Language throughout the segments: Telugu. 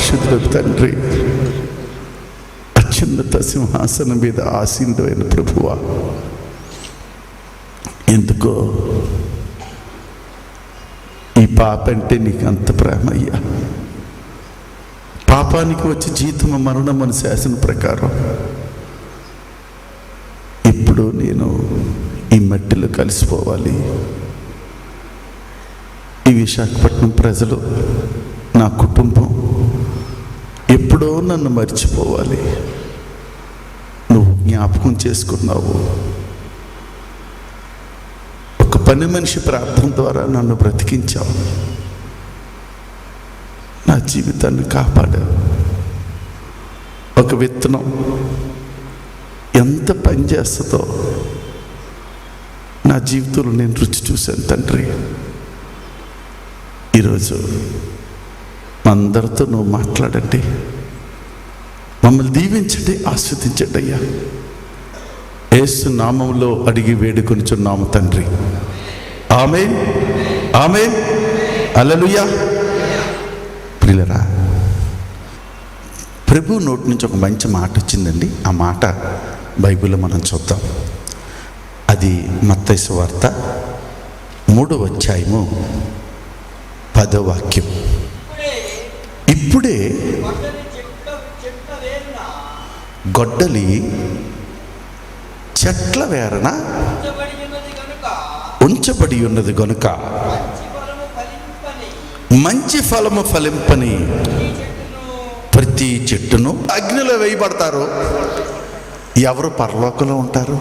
పరిశుద్ధులకు తండ్రి, అత్యున్నత సింహాసనం మీద ఆసీనుడైన ప్రభువా, ఎందుకో ఈ పాప అంటే నీకు అంత ప్రేమ అయ్యా. పాపానికి వచ్చి జీతము మరణం అని శాసన ప్రకారం ఇప్పుడు నేను ఈ మట్టిలో కలిసిపోవాలి. ఈ విశాఖపట్నం ప్రజలు, నా కుటుంబం ఎప్పుడో నన్ను మర్చిపోవాలి. నువ్వు జ్ఞాపకం చేసుకున్నావు. ఒక పని మనిషి ప్రార్థన ద్వారా నన్ను బ్రతికించావు. నా జీవితాన్ని కాపాడావు. ఒక విత్తనం ఎంత పని చేస్తుందో నా జీవితంలో నేను రుచి చూశాను తండ్రి. ఈరోజు అందరితో నువ్వు మాట్లాడండి, మమ్మల్ని దీవించండి, ఆస్వాదించండి అయ్యా. యేసు నామములో అడిగి వేడుకొనుచున్నాము తండ్రి. ఆమేన్, ఆమేన్, హల్లెలూయా. ప్రియులారా, ప్రభు నోటి నుంచి ఒక మంచి మాట వచ్చిందండి. ఆ మాట బైబిల్లో మనం చూద్దాం. అది మత్తయి సువార్త 3వ అధ్యాయము 10వ వాక్యం. ఇప్పుడే గొడ్డలి చెట్ల వేరన ఉంచబడి ఉన్నది గనుక మంచి ఫలము ఫలింపని ప్రతి చెట్టును అగ్నిలో వేయబడతారు. ఎవరు పరలోకంలో ఉంటారు?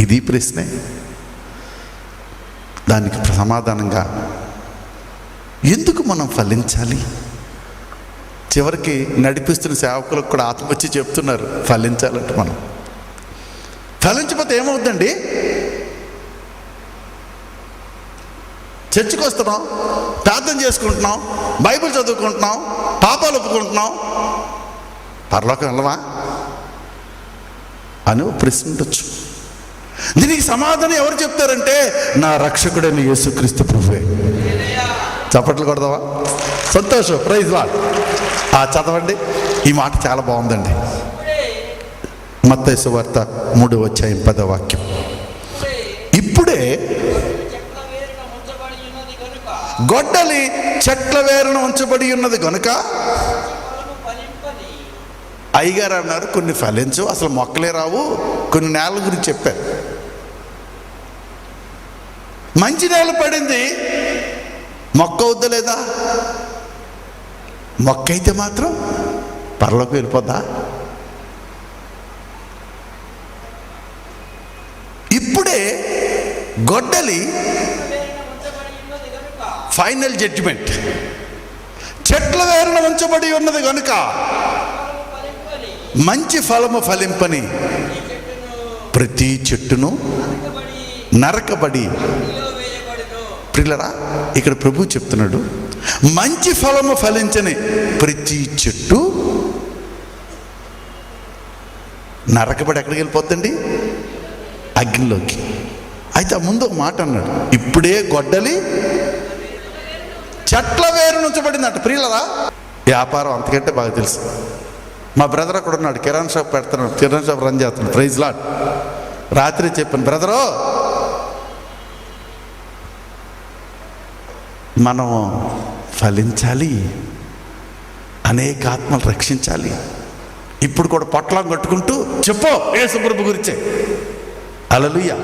ఇది ప్రశ్నే. దానికి సమాధానంగా ఎందుకు మనం ఫలించాలి? చివరికి నడిపిస్తున్న సేవకులకు కూడా ఆత్మ వచ్చి చెప్తున్నారు, ఫలించాలంటే మనం. ఫలించకపోతే ఏమవుతుందండి? చర్చికి వస్తున్నాం, ప్రార్థన చేసుకుంటున్నాం, బైబిల్ చదువుకుంటున్నాం, పాపాలు ఒప్పుకుంటున్నాం, పరలోకం వెళ్ళవా అని ప్రశ్న ఉండొచ్చు. దీనికి సమాధానం ఎవరు చెప్తారంటే నా రక్షకుడైన యేసుక్రీస్తు ప్రభువే. చప్పట్లు కొడదావా? సంతోషం, ప్రైజ్ లార్డ్. చదవండి, ఈ మాట చాలా బాగుందండి. మత్తయి సువార్త 3వ అధ్యాయం 10వ వాక్యం. ఇప్పుడే గొడ్డలి చెట్ల వేరున ఉంచబడి ఉన్నది కనుక. అయ్యగారు అన్నారు కొన్ని ఫలించు, అసలు మొక్కలే రావు. కొన్ని నేలల గురించి చెప్పారు. మంచి నేల పడింది, మొక్క అవుద్దా లేదా? మొక్క అయితే మాత్రం పరలోకి వెళ్ళిపోద్దా? ఇప్పుడే గొడ్డలి ఫైనల్ జడ్జిమెంట్ చెట్ల వేరున ఉంచబడి ఉన్నది కనుక మంచి ఫలము ఫలింపని ప్రతి చెట్టును నరకబడి. ప్రియులారా, ఇక్కడ ప్రభు చెప్తున్నాడు, మంచి ఫలము ఫలించని ప్రతి చెట్టు నరకబడి ఎక్కడికి వెళ్ళిపోద్దండి? అగ్నిలోకి. అయితే ఆ ముందు ఒక మాట అన్నాడు, ఇప్పుడే గొడ్డలి చెట్ల వేరు నుంచబడిందంట. ప్రియులారా, వ్యాపారం అంతకంటే బాగా తెలుసు. మా బ్రదర్ అక్కడ ఉన్నాడు, కిరాణా షాప్ పెడుతున్నాడు, కిరాణా షాప్ రన్ చేస్తున్నాడు. Praise lord. రాత్రి చెప్పాను, బ్రదరు మనం ఫలించాలి, అనేక ఆత్మలు రక్షించాలి. ఇప్పుడు కూడా పొట్లం కట్టుకుంటూ చెప్పు యేసు ప్రభు గురించే. హల్లెలూయా.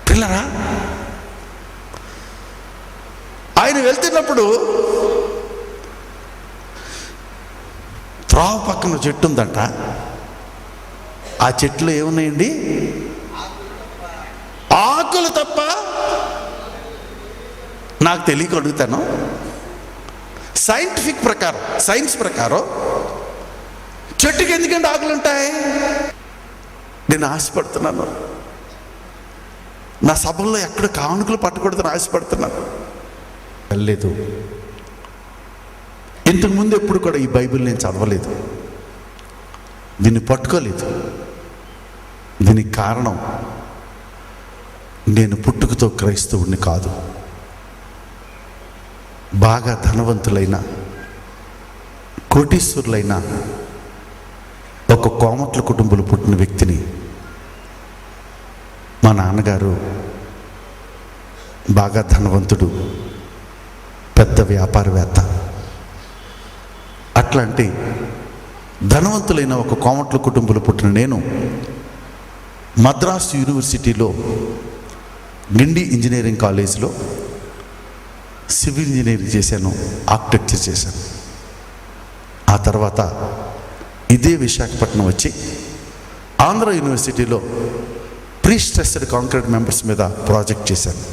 పిల్లరా, ఆయన వెళ్తున్నప్పుడు త్రావు పక్కన చెట్టు ఉందంట. ఆ చెట్లు ఏమున్నాయండి? ఆకులు తప్ప. నాకు తెలియక అడుగుతాను, సైంటిఫిక్ ప్రకారం, సైన్స్ ప్రకారం చెట్టుకి ఎందుకంటే ఆకులు ఉంటాయి? నేను ఆశపడుతున్నాను, నా సభల్లో ఎక్కడ కానుకలు పట్టకూడదని ఆశపడుతున్నాను. వెళ్ళలేదు. ఇంతకుముందు ఎప్పుడు కూడా ఈ బైబిల్ నేను చదవలేదు, దీన్ని పట్టుకోలేదు. దీనికి కారణం నేను పుట్టుకతో క్రైస్తవుడిని కాదు. బాగా ధనవంతులైన కోటీశ్వరులైన ఒక కోమట్ల కుటుంబంలో పుట్టిన వ్యక్తిని మా నాన్నగారు బాగా ధనవంతుడు, పెద్ద వ్యాపారవేత్త. అట్లాంటి ధనవంతులైన ఒక కోమట్ల కుటుంబంలో పుట్టిన నేను మద్రాసు యూనివర్సిటీలో గిండి ఇంజనీరింగ్ కాలేజీలో సివిల్ ఇంజనీరింగ్ చేశాను, ఆర్కిటెక్చర్ చేశాను. ఆ తర్వాత ఇదే విశాఖపట్నం వచ్చి ఆంధ్ర యూనివర్సిటీలో ప్రీ స్ట్రెస్డ్ కాంక్రీట్ మెంబర్స్ మీద ప్రాజెక్ట్ చేశాను.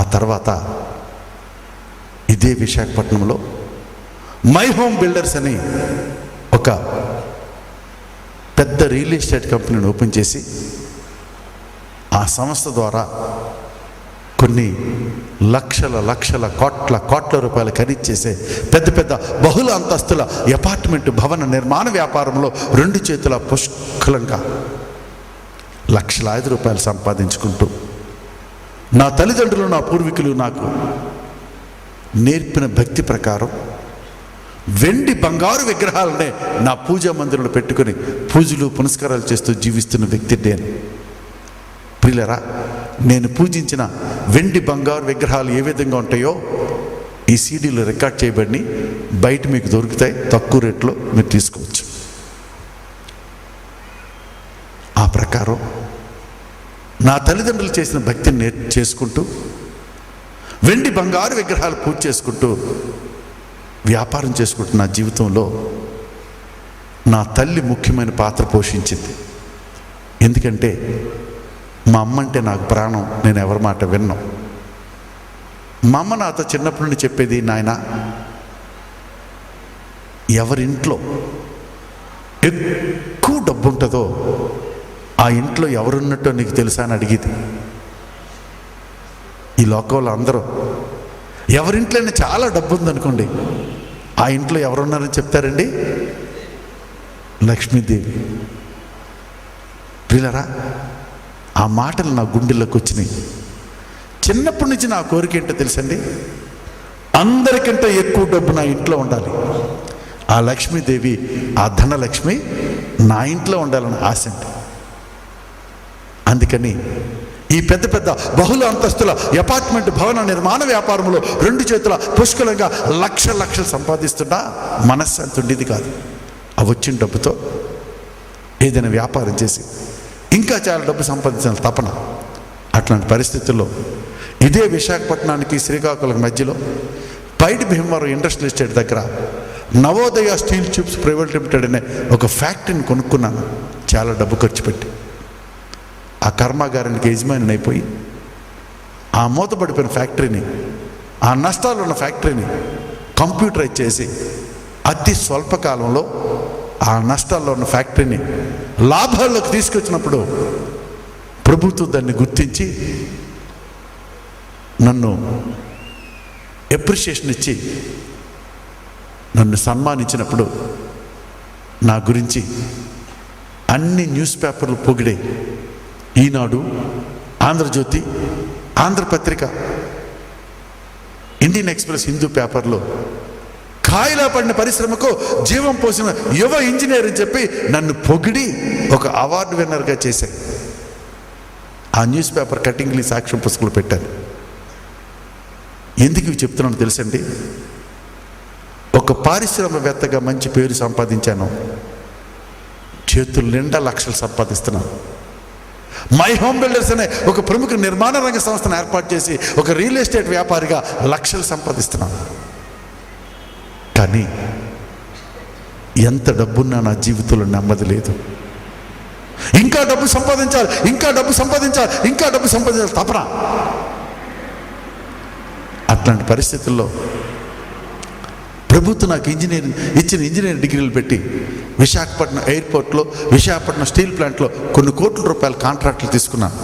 ఆ తర్వాత ఇదే విశాఖపట్నంలో మై హోమ్ బిల్డర్స్ అని ఒక పెద్ద రియల్ ఎస్టేట్ కంపెనీని ఓపెన్ చేసి ఆ సంస్థ ద్వారా కొన్ని లక్షల కోట్ల రూపాయలు ఖరీదు చేసే పెద్ద పెద్ద బహుళ అంతస్తుల అపార్ట్మెంట్ భవన నిర్మాణ వ్యాపారంలో రెండు చేతుల పుష్కలంగా లక్షలాది రూపాయలు సంపాదించుకుంటూ నా తల్లిదండ్రులు, నా పూర్వీకులు నాకు నేర్పిన భక్తి ప్రకారం వెండి బంగారు విగ్రహాలనే నా పూజా మందిరంలో పెట్టుకుని పూజలు పునస్కారాలు చేస్తూ జీవిస్తున్న వ్యక్తి నేను. ప్రియులారా, నేను పూజించిన వెండి బంగారు విగ్రహాలు ఏ విధంగా ఉంటాయో ఈ సీడీలో రికార్డ్ చేయబడి బయట మీకు దొరుకుతాయి, తక్కువ రేట్లో మీరు తీసుకోవచ్చు. ఆ ప్రకారం నా తల్లిదండ్రులు చేసిన భక్తిని చేసుకుంటూ వెండి బంగారు విగ్రహాలు పూజ చేసుకుంటూ వ్యాపారం చేసుకుంటూ నా జీవితంలో నా తల్లి ముఖ్యమైన పాత్ర పోషించింది. ఎందుకంటే మా అమ్మ అంటే నాకు ప్రాణం, నేను ఎవరి మాట విన్నాం. మా అమ్మ నాతో చిన్నప్పటి నుండి చెప్పేది, నాయన ఎవరింట్లో ఎక్కువ డబ్బు ఉంటుందో ఆ ఇంట్లో ఎవరున్నట్టో నీకు తెలుసా అని అడిగేది. ఈ లోకంలో అందరూ ఎవరింట్లోనే చాలా డబ్బు ఉందనుకోండి, ఆ ఇంట్లో ఎవరున్నారని చెప్తారండి? లక్ష్మీదేవి. ప్రియులారా, ఆ మాటలు నా గుండెల్లోకి వచ్చినాయి. చిన్నప్పటి నుంచి నా కోరిక ఏంటో తెలుసండి, అందరికంటే ఎక్కువ డబ్బు నా ఇంట్లో ఉండాలి. ఆ లక్ష్మీదేవి, ఆ ధనలక్ష్మి నా ఇంట్లో ఉండాలని ఆశ అండి. అందుకని ఈ పెద్ద పెద్ద బహుళ అంతస్తుల అపార్ట్మెంట్ భవన నిర్మాణ వ్యాపారంలో రెండు చేతుల పుష్కలంగా లక్షలు సంపాదిస్తున్నా మనశ్శాంతి ఉండేది కాదు. ఆ వచ్చిన డబ్బుతో ఏదైనా వ్యాపారం చేసి ఇంకా చాలా డబ్బు సంపాదించిన తపన. అట్లాంటి పరిస్థితుల్లో ఇదే విశాఖపట్నానికి శ్రీకాకుళం మధ్యలో పైడి భీమవరం ఇండస్ట్రియల్ ఎస్టేట్ దగ్గర Navodaya steel tubes private limited అనే ఒక ఫ్యాక్టరీని కొనుక్కున్నాను, చాలా డబ్బు ఖర్చు పెట్టి. ఆ కర్మాగారానికి యజమాని అయిపోయి ఆ మూతపడిపోయిన ఫ్యాక్టరీని, ఆ నష్టాలు ఉన్న ఫ్యాక్టరీని కంప్యూటరైజ్ చేసి అతి స్వల్పకాలంలో ఆ నష్టాల్లో ఉన్న ఫ్యాక్టరీని లాభాల్లోకి తీసుకొచ్చినప్పుడు ప్రభుత్వం దాన్ని గుర్తించి నన్ను అప్రిషియేషన్ ఇచ్చి నన్ను సన్మానించినప్పుడు నా గురించి అన్ని న్యూస్ పేపర్లు పొగిడే. ఈనాడు, ఆంధ్రజ్యోతి, ఆంధ్రపత్రిక, ఇండియన్ ఎక్స్ప్రెస్, హిందూ పేపర్లో కాయిలా పడిన పరిశ్రమకు జీవం పోసిన యువ ఇంజనీర్ అని చెప్పి నన్ను పొగిడి ఒక అవార్డు విన్నర్గా చేశాయి. ఆ న్యూస్ పేపర్ కటింగ్లు సాక్ష్యం పుస్తకాలు పెట్టాను. ఎందుకు ఇవి చెప్తున్నాను తెలుసండి, ఒక పారిశ్రామికవేత్తగా మంచి పేరు సంపాదించాను, చేతుల నిండా లక్షలు సంపాదిస్తున్నాను. మై హోమ్ బిల్డర్స్ అనే ఒక ప్రముఖ నిర్మాణ రంగ సంస్థను ఏర్పాటు చేసి ఒక రియల్ ఎస్టేట్ వ్యాపారిగా లక్షలు సంపాదిస్తున్నాను. కానీ ఎంత డబ్బున్నా నా జీవితంలో నెమ్మది లేదు. ఇంకా డబ్బు సంపాదించాలి, ఇంకా డబ్బు సంపాదించాలి, ఇంకా డబ్బు సంపాదించాలి తపన. అట్లాంటి పరిస్థితుల్లో ప్రభుత్వం నాకు ఇంజనీరింగ్ డిగ్రీలు పెట్టి విశాఖపట్నం ఎయిర్పోర్ట్లో, విశాఖపట్నం స్టీల్ ప్లాంట్లో కొన్ని కోట్ల రూపాయల కాంట్రాక్టులు తీసుకున్నాను.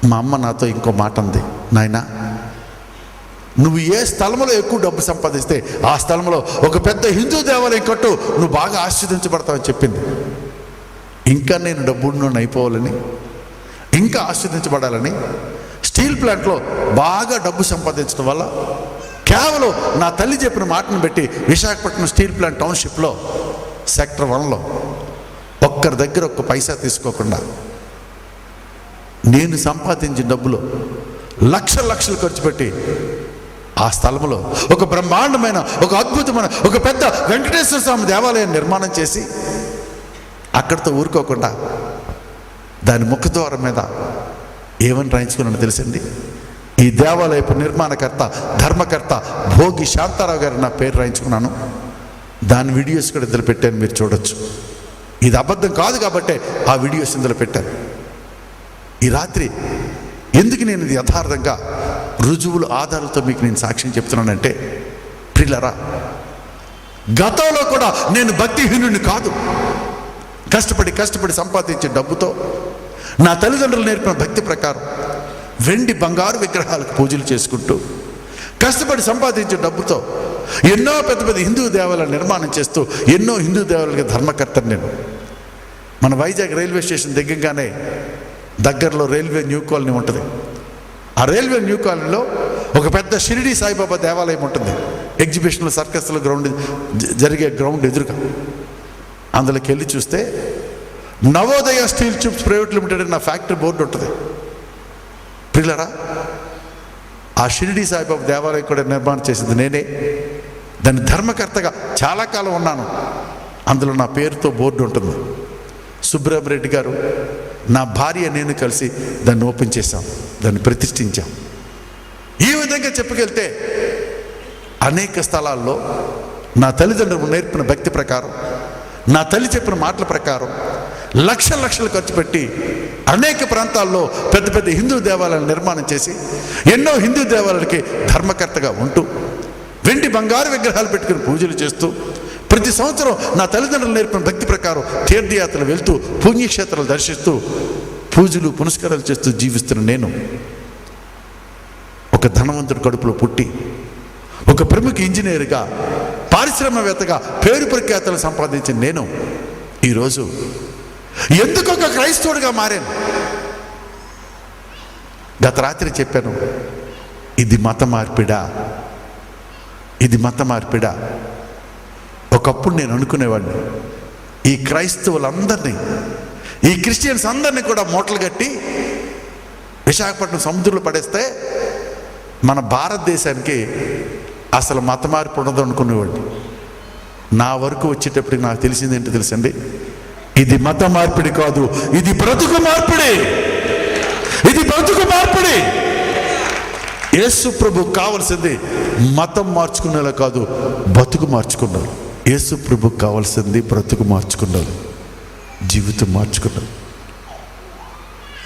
మా అమ్మ నాతో ఇంకో మాట అంది, నాయనా నువ్వు ఏ స్థలంలో ఎక్కువ డబ్బు సంపాదిస్తే ఆ స్థలంలో ఒక పెద్ద హిందూ దేవాలయం కట్టు, నువ్వు బాగా ఆశీర్వదించబడతావని చెప్పింది. ఇంకా నేను డబ్బును అయిపోవాలని, ఇంకా ఆశీర్వదించబడాలని స్టీల్ ప్లాంట్లో బాగా డబ్బు సంపాదించడం వల్ల కేవలం నా తల్లి చెప్పిన మాటను బట్టి విశాఖపట్నం స్టీల్ ప్లాంట్ టౌన్షిప్లో సెక్టర్ 1లో ఒక్కరి దగ్గర ఒక్క పైసా తీసుకోకుండా నేను సంపాదించిన డబ్బులో లక్షలు ఖర్చు పెట్టి ఆ స్థలంలో ఒక బ్రహ్మాండమైన, ఒక అద్భుతమైన, ఒక పెద్ద వెంకటేశ్వర స్వామి దేవాలయం నిర్మాణం చేసి అక్కడితో ఊరుకోకుండా దాని ముఖద్వారం మీద ఏమని రాయించుకున్నాను తెలుసండి? ఈ దేవాలయపు నిర్మాణకర్త, ధర్మకర్త భోగి శాంతారావు గారు నా పేరు రాయించుకున్నాను. దాని వీడియోస్ కూడా ఇందులో పెట్టాను, మీరు చూడొచ్చు. ఇది అబద్ధం కాదు కాబట్టే ఆ వీడియోస్ ఇందులో పెట్టాను. ఈ రాత్రి ఎందుకు నేను ఇది యథార్థంగా రుజువులు ఆధారాలతో మీకు నేను సాక్ష్యం చెప్తున్నానంటే, ప్రియులారా, గతంలో కూడా నేను భక్తిహీనుడిని కాదు. కష్టపడి సంపాదించే డబ్బుతో నా తల్లిదండ్రులు నేర్పిన భక్తి ప్రకారం వెండి బంగారు విగ్రహాలకు పూజలు చేసుకుంటూ, కష్టపడి సంపాదించే డబ్బుతో ఎన్నో పెద్ద హిందూ దేవాలయాలు నిర్మాణం చేస్తూ, ఎన్నో హిందూ దేవాలయాలకి ధర్మకర్తను నేను. మన వైజాగ్ రైల్వే స్టేషన్ దగ్గరలో రైల్వే న్యూ కాలనీ ఉంటుంది. ఆ రైల్వే న్యూ కాలనీలో ఒక పెద్ద షిరిడి సాయిబాబా దేవాలయం ఉంటుంది. ఎగ్జిబిషన్లు, సర్కస్లు జరిగే గ్రౌండ్ ఎదురుగా. అందులోకి వెళ్ళి చూస్తే Navodaya steel tubes private limited నా ఫ్యాక్టరీ బోర్డు ఉంటుంది. ప్రియులారా, ఆ షిరిడి సాయిబాబా దేవాలయం కూడా నిర్మాణం చేసింది నేనే. దాని ధర్మకర్తగా చాలా కాలం ఉన్నాను. అందులో నా పేరుతో బోర్డు ఉంటుంది. సుబ్రహ్మరెడ్డి గారు, నా భార్య, నేను కలిసి దాన్ని ఓపెన్ చేశాం, దాన్ని ప్రతిష్ఠించాం. ఈ విధంగా చెప్పుకెళ్తే అనేక స్థలాల్లో నా తల్లిదండ్రులు నేర్పిన భక్తి ప్రకారం, నా తల్లి చెప్పిన మాటల ప్రకారం లక్షలు ఖర్చు పెట్టి అనేక ప్రాంతాల్లో పెద్ద హిందూ దేవాలయాలు నిర్మాణం చేసి ఎన్నో హిందూ దేవాలయాలకి ధర్మకర్తగా ఉంటూ వెండి బంగారు విగ్రహాలు పెట్టుకుని పూజలు చేస్తూ ప్రతి సంవత్సరం నా తల్లిదండ్రులు నేర్పిన భక్తి ప్రకారం తీర్థయాత్రలు వెళ్తూ పుణ్యక్షేత్రాలు దర్శిస్తూ పూజలు పునస్కారాలు చేస్తూ జీవిస్తున్న నేను, ఒక ధనవంతుడి కడుపులో పుట్టి ఒక ప్రముఖ ఇంజనీర్గా, పారిశ్రామికవేత్తగా పేరు ప్రఖ్యాతలు సంపాదించిన నేను ఈరోజు ఎందుకు ఒక క్రైస్తవుడిగా మారాను? గత రాత్రి చెప్పాను, ఇది మత మార్పిడా, ఇది మత మార్పిడా. ఒకప్పుడు నేను అనుకునేవాడిని, ఈ క్రైస్తవులందరినీ, ఈ క్రిస్టియన్స్ అందరినీ కూడా మూటలు కట్టి విశాఖపట్నం సముద్రంలో పడేస్తే మన భారతదేశానికి అసలు మత మార్పు ఉండదు అనుకునేవాడిని. నా వరకు వచ్చేటప్పటికి నాకు తెలిసింది ఏంటో తెలుసండి? ఇది మత మార్పిడి కాదు, ఇది బ్రతుకు మార్పిడి. ఇది బ్రతుకు మార్పిడి. యేసు ప్రభు కావాల్సింది మతం మార్చుకునేలా కాదు, బతుకు మార్చుకున్నారు. యేసు ప్రభుకు కావాల్సింది బ్రతుకు మార్చుకున్నారు, జీవితం మార్చుకున్నారు.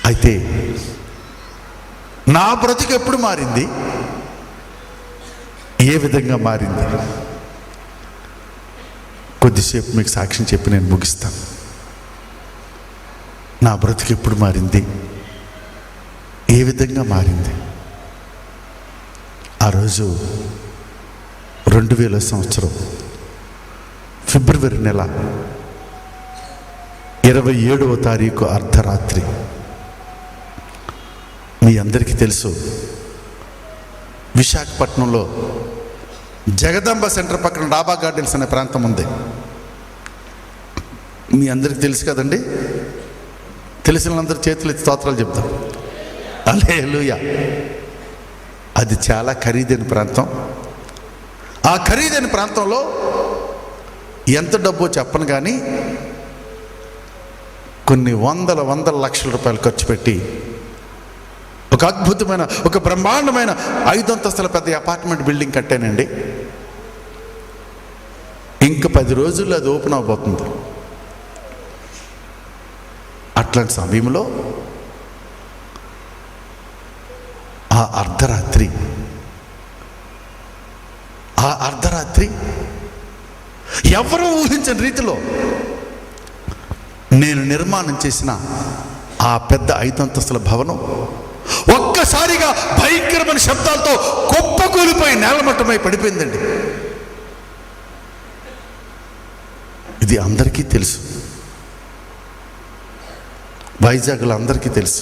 అయితే నా బ్రతుకు ఎప్పుడు మారింది? ఏ విధంగా మారింది? కొద్దిసేపు మీకు సాక్ష్యం చెప్పి నేను ముగిస్తాను. నా బ్రతుకు ఎప్పుడు మారింది? ఏ విధంగా మారింది? ఆ రోజు 2000 సంవత్సరం ఫిబ్రవరి నెల 27వ తారీఖు అర్ధరాత్రి. మీ అందరికీ తెలుసు, విశాఖపట్నంలో జగదంబ సెంటర్ పక్కన డాబా గార్డెన్స్ అనే ప్రాంతం ఉంది. మీ అందరికీ తెలుసు కదండి? తెలిసిన అందరూ చేతులు ఎత్తి స్తోత్రాలు చెప్తాం. హల్లెలూయా. అది చాలా ఖరీదైన ప్రాంతం. ఆ ఖరీదైన ప్రాంతంలో ఎంత డబ్బో చెప్పను కానీ కొన్ని వందల లక్షల రూపాయలు ఖర్చు పెట్టి ఒక అద్భుతమైన, ఒక బ్రహ్మాండమైన 5 అంతస్తుల పెద్ద అపార్ట్మెంట్ బిల్డింగ్ కట్టానండి. ఇంక 10 రోజుల్లో అది ఓపెన్ అవబోతుంది. అట్లాంటి సమయంలో ఆ అర్ధరాత్రి ఎవరూ ఊహించని రీతిలో నేను నిర్మాణం చేసిన ఆ పెద్ద 5 అంతస్తుల భవనం ఒక్కసారిగా భయంకరమైన శబ్దాలతో కుప్పకూలిపోయి నేలమట్టమై పడిపోయిందండి. ఇది అందరికీ తెలుసు, వైజాగ్లో అందరికీ తెలుసు.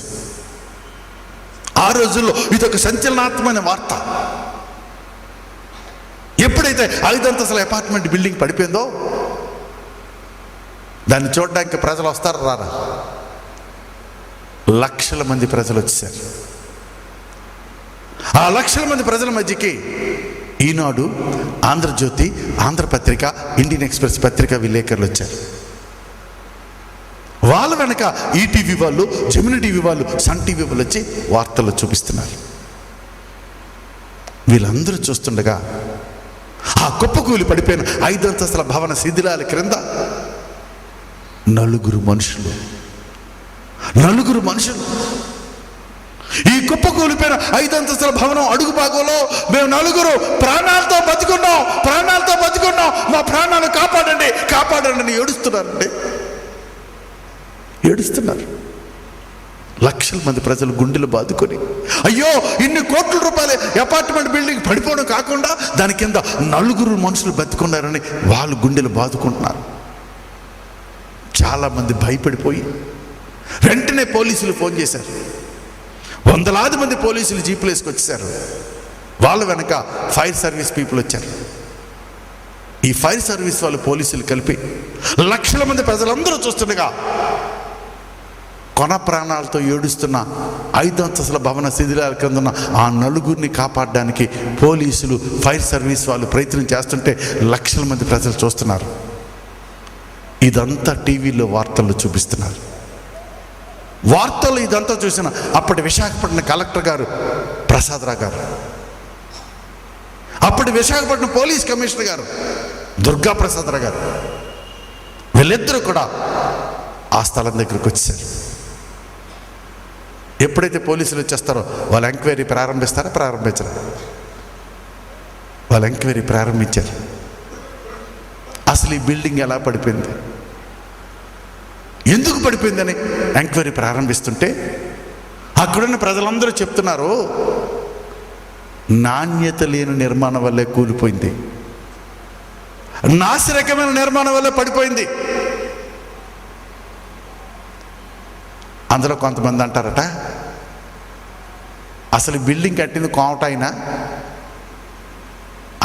ఆ రోజుల్లో ఇదొక సంచలనాత్మకమైన వార్త. ఎప్పుడైతే 5 అంతస్తుల అపార్ట్మెంట్ బిల్డింగ్ పడిపోయిందో దాన్ని చూడడానికి ప్రజలు వస్తారు రారా? లక్షల మంది ప్రజలు వచ్చేసారు. ఆ లక్షల మంది ప్రజల మధ్యకి ఈనాడు, ఆంధ్రజ్యోతి, ఆంధ్రపత్రిక, ఇండియన్ ఎక్స్ప్రెస్ పత్రిక విలేకరులు వచ్చారు. వాళ్ళ వెనక ఈటీవీ వాళ్ళు, జెమిని టీవీ వాళ్ళు, సన్ టీవీ వాళ్ళు వచ్చి వార్తల్లో చూపిస్తున్నారు. వీళ్ళందరూ చూస్తుండగా ఆ కుప్పకూలి పడిపోయిన 5 అంతస్తుల భవన శిథిలాల క్రింద నలుగురు మనుషులు ఈ కుప్పకూలిపోయిన 5 అంతస్తుల భవనం అడుగు భాగంలో మేము నలుగురు ప్రాణాలతో బతుకున్నాం, మా ప్రాణాలు కాపాడండి అని ఏడుస్తున్నారు. లక్షల మంది ప్రజలు గుండెలు బాదుకొని, అయ్యో ఇన్ని కోట్ల రూపాయల అపార్ట్మెంట్ బిల్డింగ్ పడిపోవడం కాకుండా దాని కింద నలుగురు మనుషులు బతుకున్నారని వాళ్ళు గుండెలు బాదుకుంటున్నారు. చాలామంది భయపడిపోయి వెంటనే పోలీసులు ఫోన్ చేశారు. వందలాది మంది పోలీసులు జీపులు వేసుకొచ్చేసారు. వాళ్ళ వెనక ఫైర్ సర్వీస్ పీపుల్ వచ్చారు. ఈ ఫైర్ సర్వీస్ వాళ్ళు పోలీసులు కలిపి లక్షల మంది ప్రజలందరూ చూస్తుండగా కొన ప్రాణాలతో ఏడుస్తున్న 5 అంతస్తుల భవన శిథిలాల కింద ఉన్న ఆ నలుగురిని కాపాడడానికి పోలీసులు, ఫైర్ సర్వీస్ వాళ్ళు ప్రయత్నం చేస్తుంటే లక్షల మంది ప్రజలు చూస్తున్నారు. ఇదంతా టీవీలో వార్తల్లో చూపిస్తున్నారు. వార్తలు ఇదంతా చూసిన అప్పటి విశాఖపట్నం కలెక్టర్ గారు ప్రసాదరావు గారు, అప్పటి విశాఖపట్నం పోలీస్ కమిషనర్ గారు దుర్గా ప్రసాదరావు గారు, వీళ్ళిద్దరూ కూడా ఆ స్థలం దగ్గరకు వచ్చేసారు. ఎప్పుడైతే పోలీసులు వచ్చేస్తారో వాళ్ళు ఎంక్వైరీ ప్రారంభించరు. వాళ్ళు ఎంక్వైరీ ప్రారంభించారు. అసలు ఈ బిల్డింగ్ ఎలా పడిపోయింది, ఎందుకు పడిపోయిందని ఎంక్వైరీ ప్రారంభిస్తుంటే అక్కడున్న ప్రజలందరూ చెప్తున్నారు, నాణ్యత లేని నిర్మాణం వల్లే కూలిపోయింది, నాసిరకమైన నిర్మాణం వల్లే పడిపోయింది. అందులో కొంతమంది అంటారట, అసలు బిల్డింగ్ కట్టింది కోమట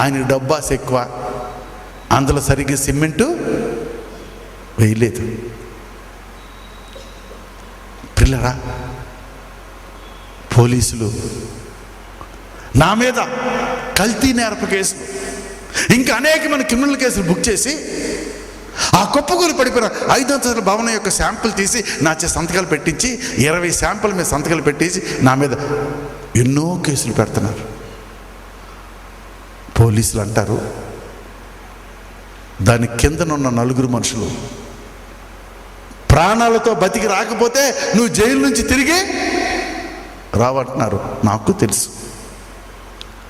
ఆయనకి డబ్బాస్ ఎక్కువ, అందులో సరిగ్గా సిమెంటు వేయలేదు. పిల్లరా, పోలీసులు నా మీద కల్తీ నేరపు కేసులు, ఇంకా అనేకమైన క్రిమినల్ కేసులు బుక్ చేసి ఆ కుప్పకూలి పడిపోయిన 5 అంతస్తుల భవనం యొక్క శాంపుల్ తీసి నా సంతకాలు పెట్టించి 20 శాంపుల్ మీద సంతకాలు పెట్టేసి నా మీద ఎన్నో కేసులు పెడుతున్నారు. పోలీసులు అంటారు, దాని కిందనున్న నలుగురు మనుషులు ప్రాణాలతో బతికి రాకపోతే నువ్వు జైలు నుంచి తిరిగి రావంటున్నారు. నాకు తెలుసు,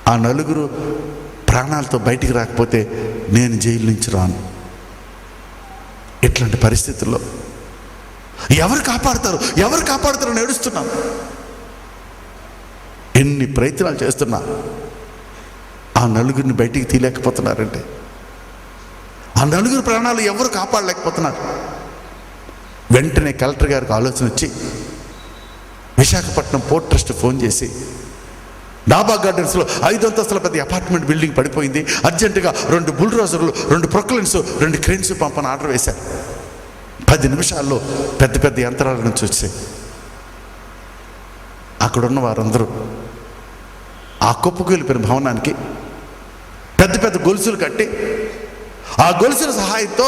ఆ నలుగురు ప్రాణాలతో బయటికి రాకపోతే నేను జైలు నుంచి రాను. ఇట్లాంటి పరిస్థితుల్లో ఎవరు కాపాడుతారు అని ఏడుస్తున్నాను. ఎన్ని ప్రయత్నాలు చేస్తున్నా ఆ నలుగురిని బయటికి తీయలేకపోతున్నారంటే, ఆ నలుగురు ప్రాణాలు ఎవరు కాపాడలేకపోతున్నారు. వెంటనే కలెక్టర్ గారికి ఆలోచన వచ్చి విశాఖపట్నం పోర్ట్ ట్రస్ట్ ఫోన్ చేసి, డాబా గార్డెన్స్లో 5 అంతస్తుల పెద్ద అపార్ట్మెంట్ బిల్డింగ్ పడిపోయింది, అర్జెంటుగా 2 బుల్డోజర్లు, 2 ప్రొక్లెన్స్, 2 క్రెయిన్స్ పంపని ఆర్డర్ వేశారు. 10 నిమిషాల్లో పెద్ద యంత్రాల నుంచి వచ్చాయి. అక్కడున్న వారందరూ ఆ కుప్పకూలిపోయిన భవనానికి పెద్ద గొలుసులు కట్టి ఆ గొలుసుల సహాయంతో,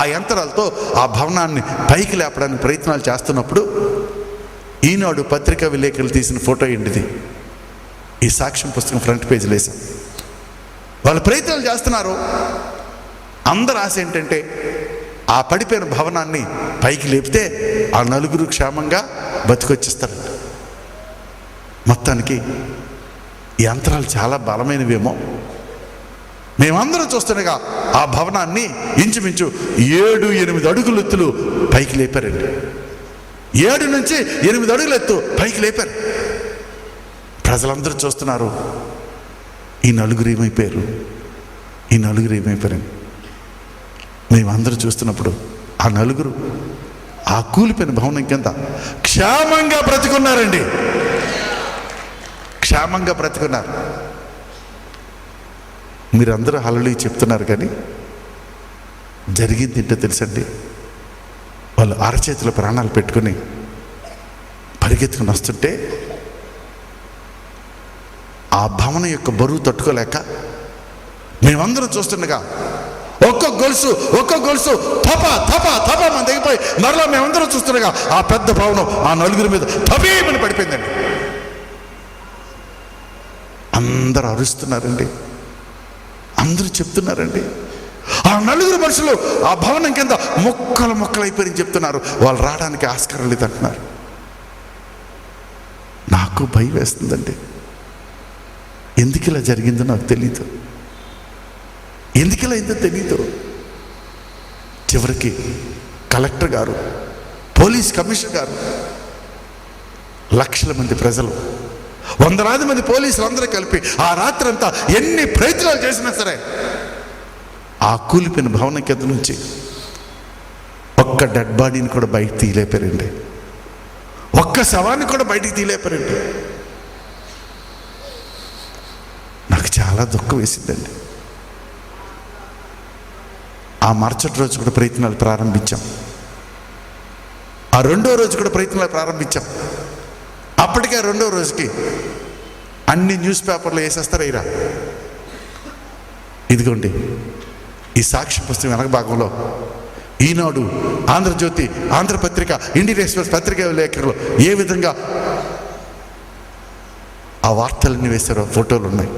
ఆ యంత్రాలతో ఆ భవనాన్ని పైకి లేపడానికి ప్రయత్నాలు చేస్తున్నప్పుడు ఈనాడు పత్రికా విలేకరులు తీసిన ఫోటో ఏంటిది, ఈ సాక్ష్యం పుస్తకం ఫ్రంట్ పేజీలో వేశాం. వాళ్ళు ప్రయత్నాలు చేస్తున్నారు. అందరు ఆశ ఏంటంటే ఆ పడిపోయిన భవనాన్ని పైకి లేపితే ఆ నలుగురు క్షేమంగా బతికొచ్చేస్తారు. మొత్తానికి ఈ యంత్రాలు చాలా బలమైనవేమో. మేమందరం చూస్తుండగా ఆ భవనాన్ని ఇంచుమించు 7-8 అడుగుల ఎత్తులు పైకి లేపారండి. 7 నుంచి 8 అడుగుల ఎత్తు పైకి లేపారు. ప్రజలందరూ చూస్తున్నారు, ఈ నలుగురు ఏమైపోయారని. మేమందరూ చూస్తున్నప్పుడు ఆ నలుగురు ఆ కూలిపోయిన భవనం కింద క్షేమంగా బ్రతికున్నారండి. క్షేమంగా బ్రతుకున్నారు. మీరందరూ హల్లెలూయా చెప్తున్నారు, కానీ జరిగింది ఏంటో తెలుసండి? వాళ్ళు అరచేతిలో ప్రాణాలు పెట్టుకుని పరిగెత్తుకుని వస్తుంటే ఆ భవనం యొక్క బరువు తట్టుకోలేక మేమందరం చూస్తుండగా ఒక్క గొలుసు తప తప తప మన దిగిపోయి మరలా మేమందరం చూస్తుండగా ఆ పెద్ద భవనం ఆ నలుగురి మీద తపేమని పడిపోయిందండి. అందరూ అరుస్తున్నారండి, అందరూ చెప్తున్నారండి. ఆ నలుగురు మనుషులు ఆ భవనం కింద మొక్కలు అయిపోయి చెప్తున్నారు. వాళ్ళు రావడానికి ఆస్కారం లేదంటున్నారు. నాకు భయం వేస్తుందండి. ఎందుకు ఇలా జరిగిందో నాకు తెలీదు, ఎందుకు ఇలా అయిందో తెలీదు. చివరికి కలెక్టర్ గారు, పోలీస్ కమిషనర్ గారు, లక్షల మంది ప్రజలు, వందలాది మంది పోలీసులు అందరూ కలిపి ఆ రాత్రి అంతా ఎన్ని ప్రయత్నాలు చేసినా సరే ఆ కూలిపోయిన భవనం కింద నుంచి ఒక్క డెడ్ బాడీని కూడా బయటికి తీయలేపారండి, ఒక్క శవాన్ని కూడా బయటికి తీయలేపారండి. నాకు చాలా దుఃఖం వేసిందండి. ఆ మరుసటి రోజు కూడా ప్రయత్నాలు ప్రారంభించాం, ఆ రెండో రోజు కూడా ప్రయత్నాలు ప్రారంభించాం. అప్పటికే రెండో రోజుకి అన్ని న్యూస్ పేపర్లు వేసేస్తారు. ఇరా ఇదిగోండి ఈ సాక్షి పుస్తకం వెనక భాగంలో ఈనాడు, ఆంధ్రజ్యోతి, ఆంధ్రపత్రిక, ఇండియన్ ఎక్స్ప్రెస్ పత్రికా విలేకరులు ఏ విధంగా ఆ వార్తలన్నీ వేశారో ఫోటోలు ఉన్నాయి.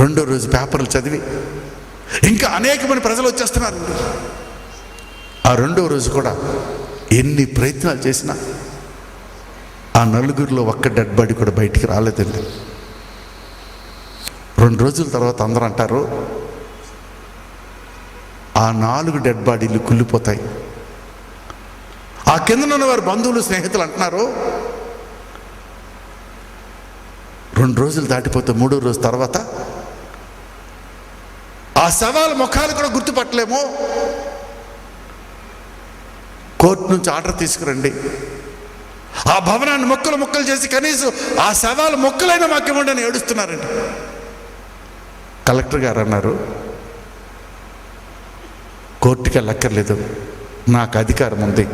రెండో రోజు పేపర్లు చదివి ఇంకా అనేక మంది ప్రజలు వచ్చేస్తున్నారు. ఆ రెండో రోజు కూడా ఎన్ని ప్రయత్నాలు చేసినా ఆ నలుగురిలో ఒక్క డెడ్ బాడీ కూడా బయటికి రాలేదండి. 2 రోజుల తర్వాత అందరూ అంటారు, ఆ 4 డెడ్ బాడీలు కుళ్ళిపోతాయి. ఆ కింద ఉన్న వారి బంధువులు, స్నేహితులు అంటున్నారు, 2 రోజులు దాటిపోతే 3వ రోజు తర్వాత ఆ శవాల ముఖాలు కూడా గుర్తుపట్టలేము, కోర్టు నుంచి ఆర్డర్ తీసుకురండి, ఆ భవనాన్ని ముక్కలు చేసి కనీసం ఆ శవాల ముక్కలైనా మాకు ఇవ్వండి అని ఏడుస్తున్నారండి. కలెక్టర్ గారు అన్నారు, కోర్టుకి వెళ్ళక్కర్లేదు, నాకు అధికారం ఉంది.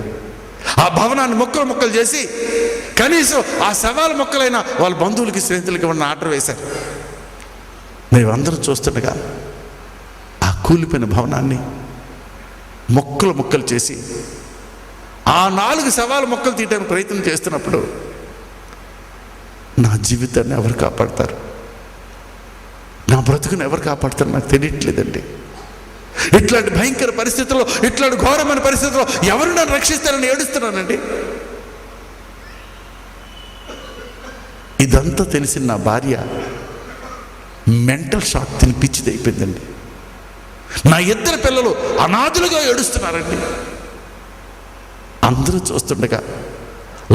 ఆ భవనాన్ని ముక్కలు చేసి కనీసం ఆ శవాల ముక్కలైన వాళ్ళ బంధువులకి, స్నేహితులకి ఇవ్వని ఆర్డర్ వేశారు. మేమందరం చూస్తుండగా ఆ కూలిపోయిన భవనాన్ని ముక్కలు చేసి ఆ 4 శవాల ముక్కలు తీయడానికి ప్రయత్నం చేస్తున్నప్పుడు నా జీవితాన్ని ఎవరు కాపాడతారు, నా బ్రతుకుని ఎవరు కాపాడతారు నాకు తెలియట్లేదండి. ఇట్లాంటి భయంకర పరిస్థితుల్లో, ఇట్లాంటి ఘోరమైన పరిస్థితుల్లో ఎవరు నన్ను రక్షిస్తారని ఏడుస్తున్నానండి. ఇదంతా తెలిసిన నా భార్య మెంటల్ షాక్ తిని పిచ్చిది అయిపోయిందండి. నా 2 పిల్లలు అనాథులుగా ఏడుస్తున్నారండి. అందరూ చూస్తుండగా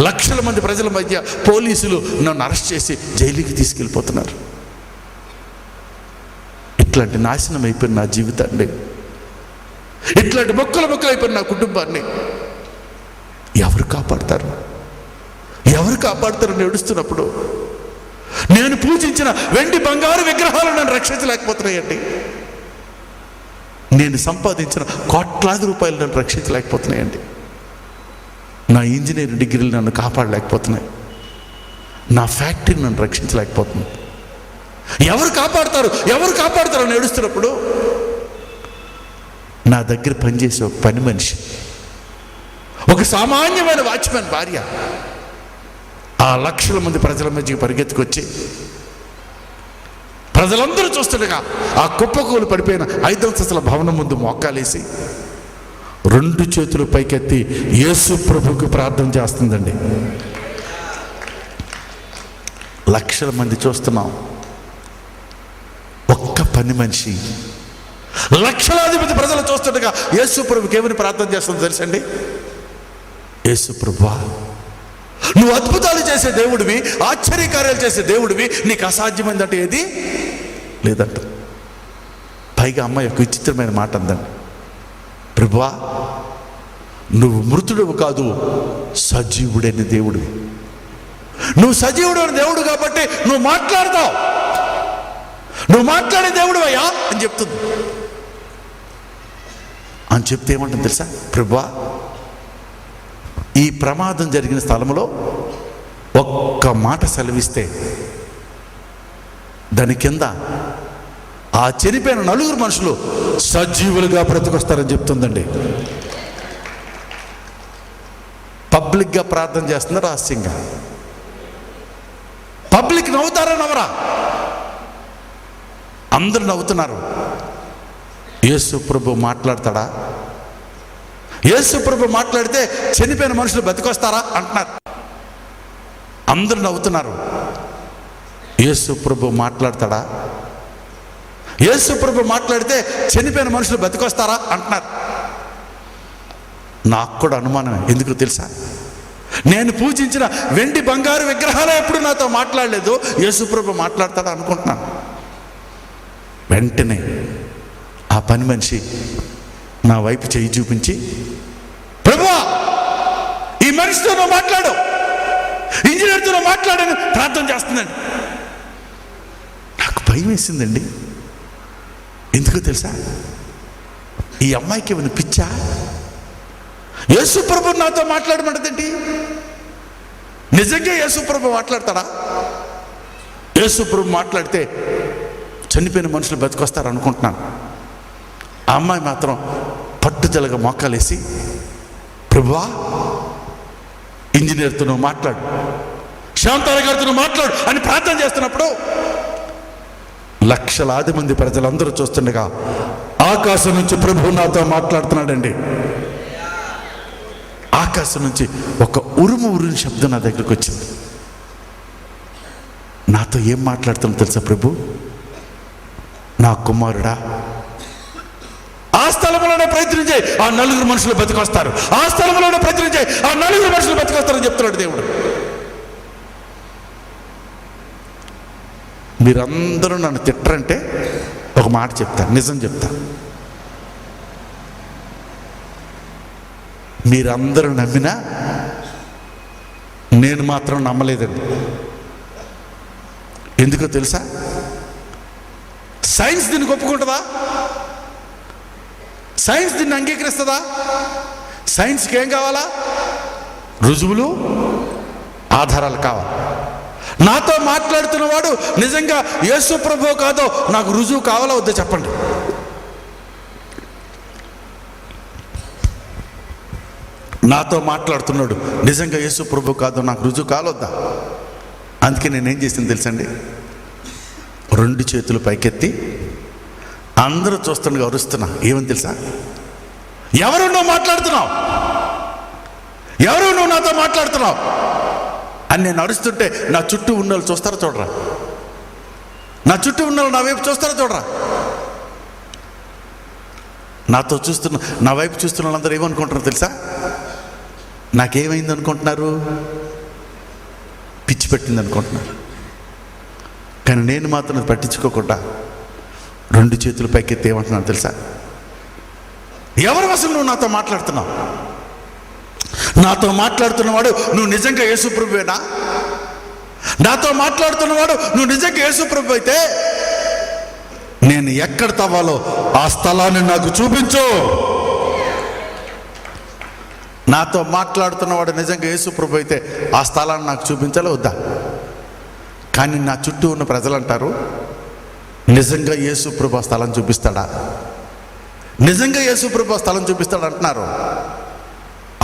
లక్షల మంది ప్రజల మధ్య పోలీసులు నన్ను అరెస్ట్ చేసి జైలుకి తీసుకెళ్ళిపోతున్నారు. ఇట్లాంటి నాశనం అయిపోయిన నా జీవితాన్ని, ఇట్లాంటి మొక్కలు అయిపోయిన నా కుటుంబాన్ని ఎవరు కాపాడతారు, ఎవరు కాపాడతారని ఏడుస్తున్నప్పుడు నేను పూజించిన వెండి బంగారు విగ్రహాలు నన్ను రక్షించలేకపోతున్నాయండి. నేను సంపాదించిన కోట్లాది రూపాయలు నన్ను రక్షించలేకపోతున్నాయండి. నా ఇంజనీరింగ్ డిగ్రీలు నన్ను కాపాడలేకపోతున్నాయి, నా ఫ్యాక్టరీ నన్ను రక్షించలేకపోతుంది. ఎవరు కాపాడతారు అని ఏడుస్తున్నప్పుడు నా దగ్గర పనిచేసే ఒక పని మనిషి, ఒక సామాన్యమైన వాచ్మెన్ భార్య ఆ లక్షల మంది ప్రజల మధ్యకి పరిగెత్తుకొచ్చి ప్రజలందరూ చూస్తుండగా ఆ కుప్పకూలు పడిపోయిన 5 అంతస్తుల భవనం ముందు మోకాలేసి 2 చేతులు పైకెత్తి యేసు ప్రభువుకు ప్రార్థన చేస్తుందండి. లక్షల మంది చూస్తున్నాం, ఒక్క పని మనిషి లక్షలాది మంది ప్రజలు చూస్తుండగా యేసు ప్రభువుకి ఏమని ప్రార్థన చేస్తుందో తెలుసండి? యేసు ప్రభువా, నువ్వు అద్భుతాలు చేసే దేవుడివి, ఆశ్చర్యకార్యాలు చేసే దేవుడివి, నీకు అసాధ్యమైందంటే ఏది లేదంట. పైగా అమ్మాయి ఒక విచిత్రమైన మాట అందండి, ప్రభువా నువ్వు మృతుడువు కాదు, సజీవుడైన దేవుడివి, నువ్వు సజీవుడు అని దేవుడు కాబట్టి నువ్వు మాట్లాడతావు, నువ్వు మాట్లాడే దేవుడు అయ్యా అని చెప్తుంది. అని చెప్తే ఏమంటుంది తెలుసా? ప్రభువా, ఈ ప్రమాదం జరిగిన స్థలంలో ఒక్క మాట సెలవిస్తే దాని కింద ఆ చనిపోయిన 4 మనుషులు సజీవులుగా బ్రతికొస్తారని చెప్తుందండి. పబ్లిక్గా ప్రార్థన చేస్తుంది, రహస్యంగా. పబ్లిక్ నవ్వుతారా నవ్వరా? అందరూ నవ్వుతున్నారు. యేసు ప్రభు మాట్లాడతాడా? యేసు ప్రభు మాట్లాడితే చనిపోయిన మనుషులు బతికొస్తారా అంటున్నారు. అందరూ నవ్వుతున్నారు. యేసు ప్రభు మాట్లాడతాడా? యేసు ప్రభు మాట్లాడితే చనిపోయిన మనుషులు బతికొస్తారా అంటున్నారు. నాకు కూడా అనుమానమే. ఎందుకు తెలుసా? నేను పూజించిన వెండి బంగారు విగ్రహాలు ఎప్పుడు నాతో మాట్లాడలేదు, యేసు ప్రభు మాట్లాడతాడా అనుకుంటున్నాను. వెంటనే ఆ పని మనిషి నా వైపు చేయి చూపించి, ప్రభువా, ఈ మనిషితో నువ్వు మాట్లాడు, ఇంజనీర్తో నువ్వు మాట్లాడని ప్రార్థన చేస్తుందండి. నాకు భయం వేసిందండి. ఎందుకో తెలుసా? ఈ అమ్మాయికి ఏమైనా పిచ్చా? యేసు ప్రభు నాతో మాట్లాడమంటదేంటి? నిజంగా యేసు ప్రభు మాట్లాడతాడా? యేసు ప్రభు మాట్లాడితే చనిపోయిన మనుషులు బతికొస్తారు అనుకుంటున్నాను. ఆ అమ్మాయి మాత్రం పట్టుదలగా మోకాలేసి, ప్రభువా, ఇంజనీర్తో నువ్వు మాట్లాడు, శాంతాల గారితో నువ్వు మాట్లాడు అని ప్రార్థన చేస్తున్నప్పుడు లక్షలాది మంది ప్రజలందరూ చూస్తుండగా ఆకాశం నుంచి ప్రభు నాతో మాట్లాడుతున్నాడండి. ఆకాశం నుంచి ఒక ఉరుని శబ్దం నా దగ్గరికి వచ్చింది. నాతో ఏం మాట్లాడుతున్నా తెలుసా? ప్రభు, నా కుమారుడా, ఆ స్థలంలోనే ప్రయత్నించే ఆ 4 మనుషులు బతికొస్తారు, ఆ స్థలంలోనే ప్రయత్నించే ఆ 4 మనుషులు బతికొస్తారని చెప్తున్నాడు దేవుడు. మీరందరూ నన్ను తిట్టరంటే ఒక మాట చెప్తా, నిజం చెప్తా. మీరందరూ నమ్మినా నేను మాత్రం నమ్మలేదండి. ఎందుకో తెలుసా? సైన్స్ దీన్ని ఒప్పుకుంటుందా? సైన్స్ దీన్ని అంగీకరిస్తుందా? సైన్స్కి ఏం కావాలా? రుజువులు, ఆధారాలు కావాలి. నాతో మాట్లాడుతున్నవాడు నిజంగా యేసు ప్రభువు కాదో నాకు రుజువు కావాలా వద్దా చెప్పండి. నాతో మాట్లాడుతున్నాడు నిజంగా యేసు ప్రభువు కాదో నాకు రుజువు కావాలొద్దా? అందుకే నేనేం చేసింది తెలుసండి? 2 చేతులు పైకెత్తి అందరూ చూస్తుండగా అరుస్తున్నా. ఏమని తెలుసా? ఎవరు నువ్వు మాట్లాడుతున్నావు? ఎవరు నువ్వు నాతో మాట్లాడుతున్నావు అని నేను అరుస్తుంటే నా చుట్టూ ఉన్న వాళ్ళు చూస్తారా చూడరా? నా చుట్టూ ఉన్న వాళ్ళు నా వైపు చూస్తారా చూడరా? నాతో చూస్తున్న, నా వైపు చూస్తున్న వాళ్ళందరూ ఏమనుకుంటున్నారు తెలుసా? నాకేమైంది అనుకుంటున్నారు? పిచ్చి పెట్టింది అనుకుంటున్నారు. కానీ నేను మాత్రం పట్టించుకోకుండా 2 చేతులు పైకెత్తి ఏమంటున్నాను తెలుసా? ఎవరు అసలు నువ్వు నాతో మాట్లాడుతున్నావు? నాతో మాట్లాడుతున్నవాడు నువ్వు నిజంగా యేసు ప్రభువేనా? నాతో మాట్లాడుతున్నవాడు నువ్వు నిజంగా యేసు ప్రభు అయితే నేను ఎక్కడ తవ్వాలో ఆ స్థలాన్ని నాకు చూపించు. నాతో మాట్లాడుతున్నవాడు నిజంగా యేసు ప్రభు అయితే ఆ స్థలాన్ని నాకు చూపించాలో వద్దా? కానీ నా చుట్టూ ఉన్న ప్రజలు అంటారు, నిజంగా యేసు ప్రభు ఆ స్థలం చూపిస్తాడా? నిజంగా యేసు ప్రభు ఆ స్థలం చూపిస్తాడు అంటున్నారు.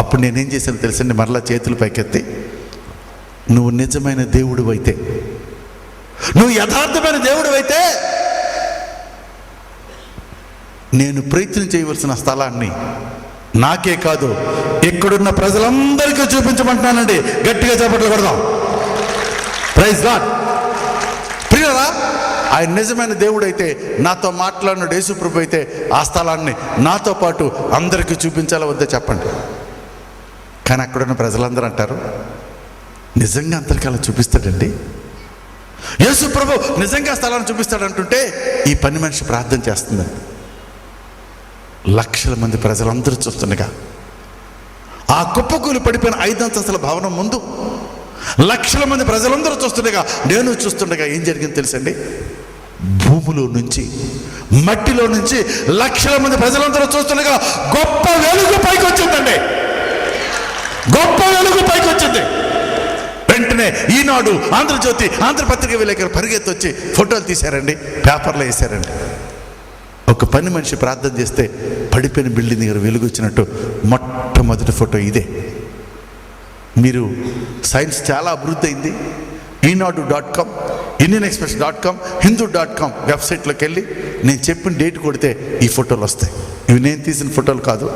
అప్పుడు నేనేం చేశాను తెలుసండి? మరలా చేతులు పైకెత్తి, నువ్వు నిజమైన దేవుడు అయితే, నువ్వు యథార్థమైన దేవుడు అయితే నేను ప్రయత్నం చేయవలసిన స్థలాన్ని నాకే కాదు ఇక్కడున్న ప్రజలందరికీ చూపించమంటున్నానండి. గట్టిగా చప్పట్లు కొడదాం. Praise God. ప్రియులారా, ఆయన నిజమైన దేవుడు అయితే, నాతో మాట్లాడిన యేసు ప్రభు అయితే ఆ స్థలాన్ని నాతో పాటు అందరికీ చూపించాలా వద్దా చెప్పండి. కానీ అక్కడున్న ప్రజలందరూ అంటారు, నిజంగా అందరికీ అలా చూపిస్తాడండి, యేసు ప్రభు నిజంగా స్థలాన్ని చూపిస్తాడంటుంటే ఈ పని మనిషి ప్రార్థన చేస్తుందండి. లక్షల మంది ప్రజలందరూ చూస్తుండగా ఆ కుప్పకూలి పడిపోయిన 5 అంతస్తుల భవనం ముందు లక్షల మంది ప్రజలందరూ చూస్తుండగా, నేను చూస్తుండగా ఏం జరిగింది తెలుసండి? భూమిలో నుంచి, మట్టిలో నుంచి లక్షల మంది ప్రజలందరూ చూస్తుండగా గొప్ప వెలుగు పైకి వచ్చిందండి. గొప్ప వెలుగు పైకి వచ్చింది. వెంటనే ఈనాడు, ఆంధ్రజ్యోతి, ఆంధ్రపత్రిక విలేకరులు పరిగెత్తి వచ్చి ఫోటోలు తీశారండి, పేపర్లో వేశారండి. ఒక పని మనిషి ప్రార్థన చేస్తే పడిపోయిన బిల్డింగ్ దగ్గర వెలుగు వచ్చినట్టు మొట్టమొదటి ఫోటో ఇదే. మీరు సైన్స్ చాలా అభివృద్ధి అయింది. ఈనాడు.com, IndianExpress.com, Hindu.com వెబ్సైట్లోకి వెళ్ళి నేను చెప్పిన డేట్ కొడితే ఈ ఫోటోలు వస్తాయి. ఇవి నేను తీసిన ఫోటోలు కాదు.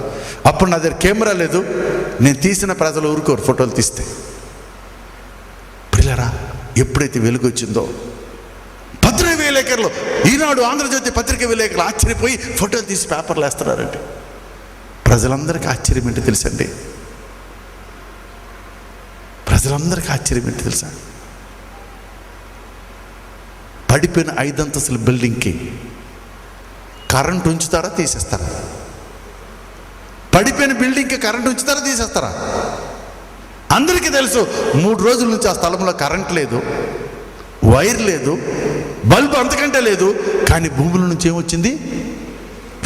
అప్పుడు నా దగ్గర కెమెరా లేదు. నేను తీసిన ప్రజలు ఊరుకోరు ఫోటోలు తీస్తే. పిల్లరా, ఎప్పుడైతే వెలుగు వచ్చిందో పత్రిక విలేకరులు, ఈనాడు, ఆంధ్రజ్యోతి పత్రిక విలేకరులు ఆశ్చర్యపోయి ఫోటోలు తీసి పేపర్లు వేస్తున్నారండి. ప్రజలందరికీ ఆశ్చర్యం ఏంటి తెలుసండి? ప్రజలందరికీ ఆశ్చర్యం ఏంటి తెలుసా? పడిపోయిన 5 అంతస్తుల బిల్డింగ్కి కరెంట్ ఉంచుతారా, తీసేస్తారా? పడిపోయిన బిల్డింగ్కి కరెంట్ ఉంచుతారా, తీసేస్తారా? అందరికీ తెలుసు 3 రోజుల నుంచి ఆ స్థలంలో కరెంట్ లేదు, వైర్ లేదు, బల్బు అంతకంటే లేదు. కానీ భూముల నుంచి ఏమొచ్చింది?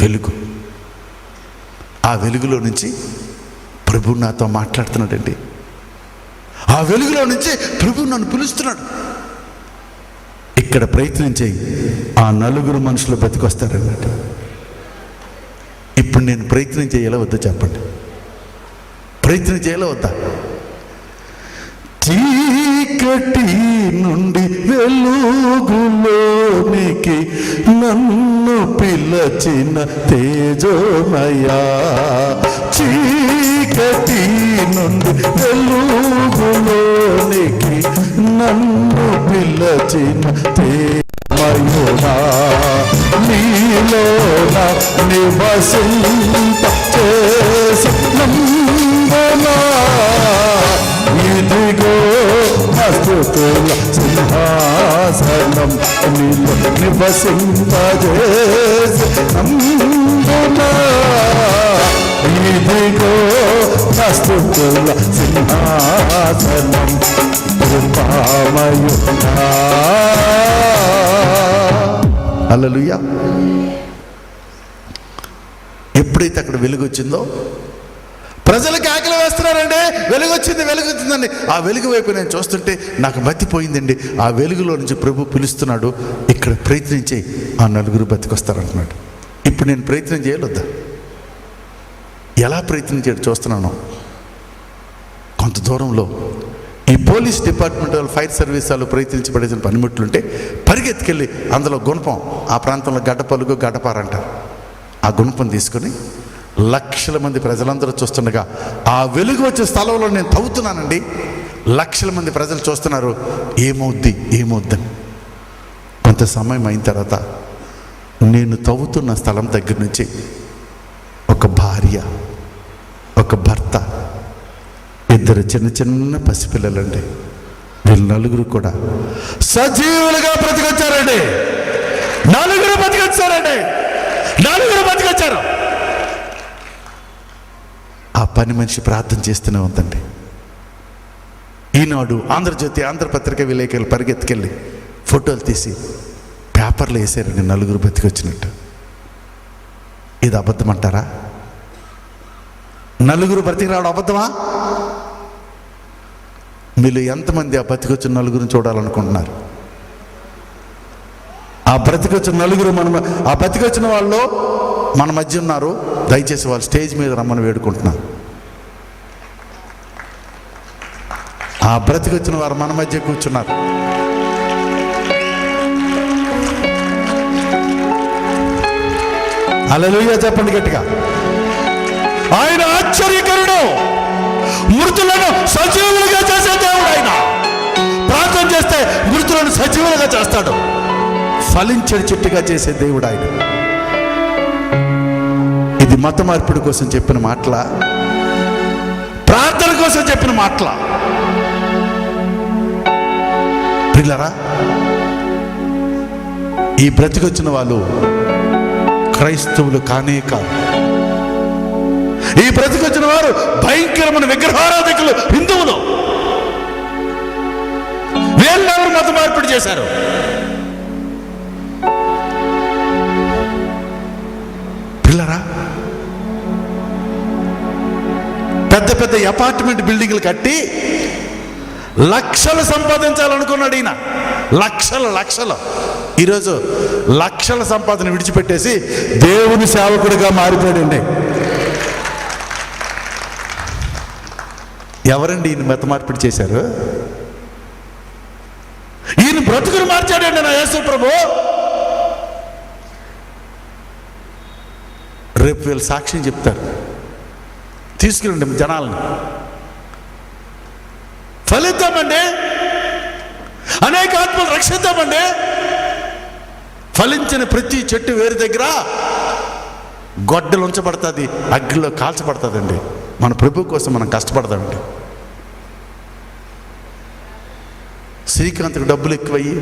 వెలుగు. ఆ వెలుగులో నుంచి ప్రభు నాతో మాట్లాడుతున్నాడండి. ఆ వెలుగులో నుంచి ప్రభు నన్ను పిలుస్తున్నాడు. ఇక్కడ ప్రయత్నం చేయి, ఆ 4 మనుషులు బతికొస్తారన్నట్టు. ఇప్పుడు నేను ప్రయత్నం చేయాలా వద్దా చెప్పండి? ప్రయత్నం చేయాలా వద్దా? చీకటి నుండి వెలుగులోనికి నన్ను పిలచిన తేజోమయా, చీకటి నుండి వెలుగులోనికి నన్ను పిలచిన తేజోమయుడా, నీలోన నివసింప చేసి నందనా, ఇదిగో స్తుతుల సింహాసనం నీలో నివసింపజేసి నందనా, ఇదిగో స్తుతుల సింహాసనం కృపామయుడా. హల్లెలూయా. ఎప్పుడైతే అక్కడ వెలుగు వచ్చిందో ప్రజలకు ఆకలి వేస్తున్నారండి. వెలుగు వచ్చింది, వెలుగు వచ్చిందండి. ఆ వెలుగు వైపు నేను చూస్తుంటే నాకు బతిపోయిందండి. ఆ వెలుగులో నుంచి ప్రభు పిలుస్తున్నాడు, ఇక్కడ ప్రయత్నించి ఆ 4 బతికొస్తారంటున్నాడు. ఇప్పుడు నేను ప్రయత్నం చేయలేదా? ఎలా ప్రయత్నం చేయడం చూస్తున్నాను. కొంత దూరంలో ఈ పోలీస్ డిపార్ట్మెంట్ వాళ్ళు, ఫైర్ సర్వీస్ వాళ్ళు ప్రయత్నించబడేసిన పనిముట్లుంటే పరిగెత్తుకెళ్ళి అందులో గుణపం, ఆ ప్రాంతంలో గడ్డపలుగు గడ్డపార అంటారు, ఆ గుణపం తీసుకొని లక్షల మంది ప్రజలందరూ చూస్తుండగా ఆ వెలుగు వచ్చే స్థలంలో నేను తవ్వుతున్నానండి. లక్షల మంది ప్రజలు చూస్తున్నారు, ఏమవుద్దని. కొంత సమయం అయిన తర్వాత నేను తవ్వుతున్న స్థలం దగ్గర నుంచి ఒక భార్య, ఒక భర్త, 2 చిన్న పసిపిల్లలండి. వీళ్ళు 4 కూడా సజీవులుగా బ్రతికొచ్చారండి. 4 బ్రతికొచ్చారండి. 4 బ్రతికొచ్చారు. ఆ పని మనిషి ప్రార్థన చేస్తూనే ఉందండి. ఈనాడు, ఆంధ్రజ్యోతి, ఆంధ్రపత్రిక విలేకరులు పరిగెత్తుకెళ్ళి ఫోటోలు తీసి పేపర్లు వేసారండి 4 బతికొచ్చినట్టు. ఇది అబద్ధం అంటారా? 4 బ్రతికి రావడం అబద్ధమా? మీరు ఎంతమంది ఆ బతికొచ్చిన 4 చూడాలనుకుంటున్నారు? ఆ బ్రతికొచ్చిన 4 ఆ బతికొచ్చిన వాళ్ళు మన మధ్య ఉన్నారు. దయచేసి వాళ్ళు స్టేజ్ మీద రమ్మని వేడుకుంటున్నాను. ఆ బ్రతికొచ్చిన వారు మన మధ్య కూర్చున్నారు. హల్లెలూయా చెప్పండి గట్టిగా. ఆయన ఆశ్చర్యకరుడు, మృతులను సజీవులుగా చేసే దేవుడు. ఆయన ప్రార్థన చేస్తే మృతులను సజీవులుగా చేస్తాడు. ఫలించే చెట్టుగా చేసే దేవుడు ఆయన. ఇది మత మార్పిడి కోసం చెప్పిన మాటల, ప్రార్థన కోసం చెప్పిన మాటల. పిల్లరా, ఈ బ్రతికొచ్చిన వాళ్ళు క్రైస్తవులు కానే కాదు. ఈ బ్రతికొచ్చిన వారు భయంకరమైన విగ్రహారాధికులు, హిందువులు. వీళ్ళెవరు మత మార్పిడి చేశారు? పిల్లరా, పెద్ద పెద్ద అపార్ట్మెంట్ బిల్డింగ్లు కట్టి లక్షలు సంపాదించాలనుకున్నాడు ఈయన. లక్షలు. ఈరోజు లక్షల సంపాదన విడిచిపెట్టేసి దేవుని సేవకుడిగా మారిపోయాడండి. ఎవరండి ఈయన మత మార్పిడి చేశారు? ఈయన బ్రతుకును మార్చాడండి నా యేసు ప్రభు. రేపు వీళ్ళు సాక్ష్యం చెప్తారు. తీసుకురండి జనాలను. ఫలిద్దామండి, అనేక ఆత్మలు రక్షిద్దామండి. ఫలించిన ప్రతి చెట్టు వేరు దగ్గర గొడ్డలు ఉంచబడుతుంది, అగ్గిలో కాల్చబడుతుందండి. మన ప్రభు కోసం మనం కష్టపడదామండి. శ్రీకాంత్కి డబ్బులు ఎక్కువయ్యి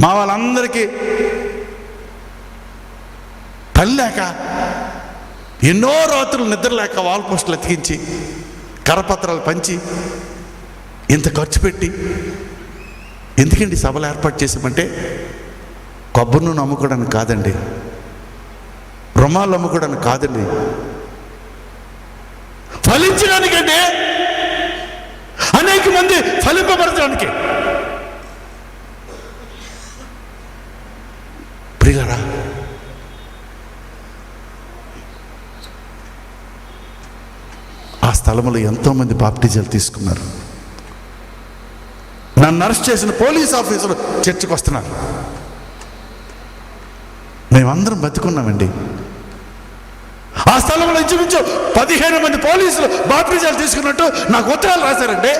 మా వాళ్ళందరికీ పని లేక, ఎన్నో రాత్రులు నిద్ర లేక వాల్ పోస్టులు ఎతికించి కరపత్రాలు పంచి ఇంత ఖర్చు పెట్టి ఎందుకండి సభలు ఏర్పాటు చేసామంటే కొబ్బరి నూనె అమ్ముకోవడానికి కాదండి, రుమాలు అమ్ముకోవడానికి కాదండి, ఫలించడానికండి, అనేక మంది ఫలింపబడటానికి. ప్రియులారా, ఆ స్థలంలో ఎంతోమంది బాప్టిజాలు తీసుకున్నారు. నన్ను అరెస్ట్ చేసిన పోలీస్ ఆఫీసర్ చర్చకు వస్తున్నారు. మేమందరం బతుకున్నామండి. ఆ స్థలంలో ఇంచుమించు 15 మంది పోలీసులు బాప్టిజాలు తీసుకున్నట్టు నాకు ఉత్తరాలు రాశారండి.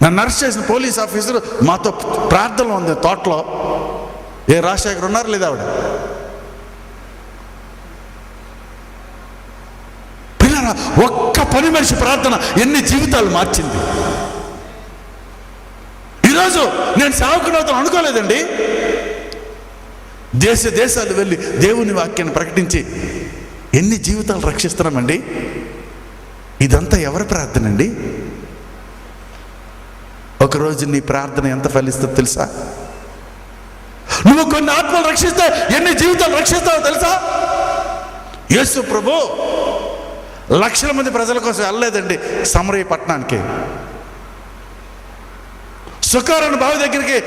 నన్ను అరెస్ట్ చేసిన పోలీస్ ఆఫీసర్ మాతో ప్రార్థనలో ఉంది తోటలో. ఏ రాజశేఖర్ ఉన్నారు లేదా ఆవిడ? పిల్లరా, ఒక్క పని మనిషి ప్రార్థన ఎన్ని జీవితాలు మార్చింది. ఈరోజు నేను సేవకుడవుతాను అనుకోలేదండి. దేశాలు వెళ్ళి దేవుని వాక్యాన్ని ప్రకటించి ఎన్ని జీవితాలు రక్షిస్తున్నామండి. ఇదంతా ఎవరి ప్రార్థన అండి? ఒకరోజు నీ ప్రార్థన ఎంత ఫలిస్తుందో తెలుసా? నువ్వు కొన్ని ఆత్మలు రక్షిస్తే ఎన్ని జీవితాలు రక్షిస్తావో తెలుసా? యేసు ప్రభు లక్షల మంది ప్రజల కోసం వెళ్ళలేదండి సమరయ పట్టణానికి. సుకారాను బావి దగ్గరికి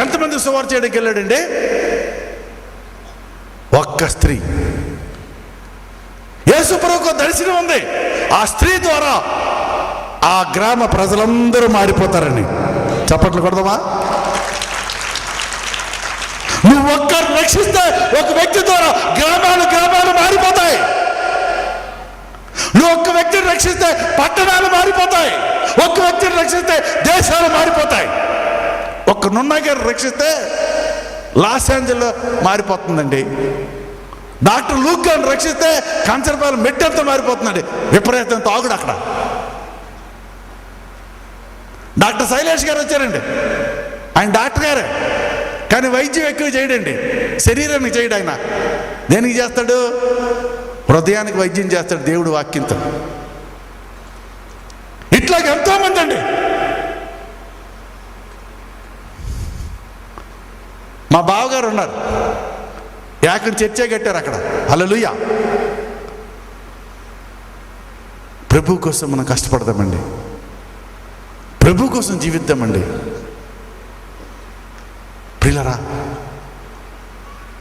ఎంతమంది సువార్త చేయడానికి వెళ్ళాడండి? ఒక్క స్త్రీ. యేసు ప్రభువుకు దర్శనం ఉంది. ఆ స్త్రీ ద్వారా ఆ గ్రామ ప్రజలందరూ మారిపోతారని. చప్పట్లు కొడదామా? నువ్వు ఒక్కరు రక్షిస్తే ఒక వ్యక్తి ద్వారా గ్రామాలు మారిపోతాయి. నువ్వు ఒక్క వ్యక్తిని రక్షిస్తే పట్టణాలు మారిపోతాయి. ఒక్క వ్యక్తిని రక్షిస్తే దేశాలు మారిపోతాయి. ఒక్క నున్నగారు రక్షిస్తే లాస్ ఏంజల్లో మారిపోతుందండి. డాక్టర్ లూక్ గారిని రక్షిస్తే కంచరపాలెం మెట్టంతా మారిపోతుందండి. విపరీతం తాగుడు అక్కడ. డాక్టర్ శైలేష్ గారు వచ్చారండి. ఆయన డాక్టర్ గారే, కానీ వైద్యం ఎక్కువ చేయడండి. శరీరానికి చేయడు. ఆయన దేనికి చేస్తాడు? హృదయానికి వైద్యం చేస్తాడు దేవుడు వాక్యంతో. ఇట్లాగ ఎంతోమంది అండి. మా బావగారు ఉన్నారు, ఏకం చర్చే కట్టారు అక్కడ. హల్లెలూయా. ప్రభు కోసం మనం కష్టపడదామండి. ప్రభు కోసం జీవిద్దామండి. ప్రియులరా,